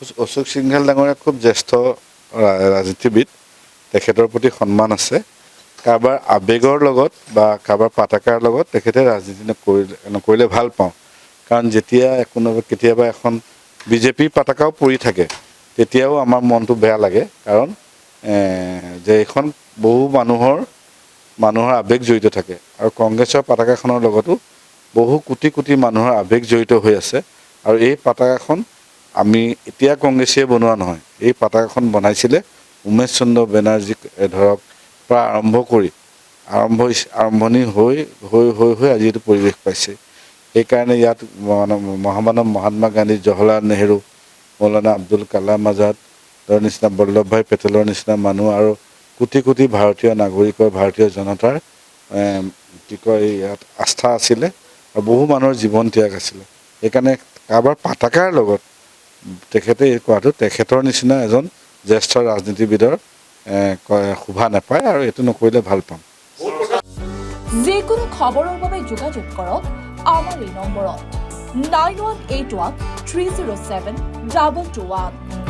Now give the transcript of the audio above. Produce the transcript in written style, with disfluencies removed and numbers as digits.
অশোক সিংঘাল ডাঙৰীয়া খুব জ্যেষ্ঠ ৰাজনীতিবিদ, তেখেতৰ প্ৰতি সন্মান আছে। কাৰোবাৰ আৱেগৰ লগত বা কাৰোবাৰ পাতাকাৰ লগত তেখেতে ৰাজনীতি নকৰিলে ভাল পাওঁ। কাৰণ যেতিয়া কেতিয়াবা এখন বিজেপিৰ পতাকাও পৰি থাকে তেতিয়াও আমাৰ মনটো বেয়া লাগে। কাৰণ যে এইখন বহু মানুহৰ আৱেগ জড়িত থাকে আৰু কংগ্ৰেছৰ পতাকাখনৰ লগতো বহু কোটি কোটি মানুহৰ আৱেগ জড়িত হৈ আছে। আৰু এই পতাকাখন আমি এতিয়া কংগ্ৰেছীয়ে বনোৱা নহয়, এই পতাকাখন বনাইছিলে উমেশ চন্দ্ৰ বেনাৰ্জীক ধৰক পৰা আৰম্ভণি হৈ আজি এইটো পৰিৱেশ পাইছে। সেইকাৰণে ইয়াত মহামানৱ মহাত্মা গান্ধী, জৱাহৰলাল নেহেৰু, মৌলানা আব্দুল কালাম আজাদৰ নিচিনা, বল্লভ ভাই পেটেলৰ নিচিনা মানুহ আৰু কোটি কোটি ভাৰতীয় নাগৰিকৰ, ভাৰতীয় জনতাৰ ইয়াত আস্থা আছিলে আৰু বহু মানুহৰ জীৱন ত্যাগ আছিলে। সেইকাৰণে কাৰোবাৰ পতাকাৰ লগত তেখেতে কোৱাটো তেখেতৰ নিচিনা এজন জ্যেষ্ঠ ৰাজনীতিবিদৰ শোভা নাপায় আৰু এইটো নকৰিলে ভাল পাম। যিকোনো খবৰৰ বাবে যোগাযোগ কৰক আমাৰ এই নম্বৰত 9181 307 2221।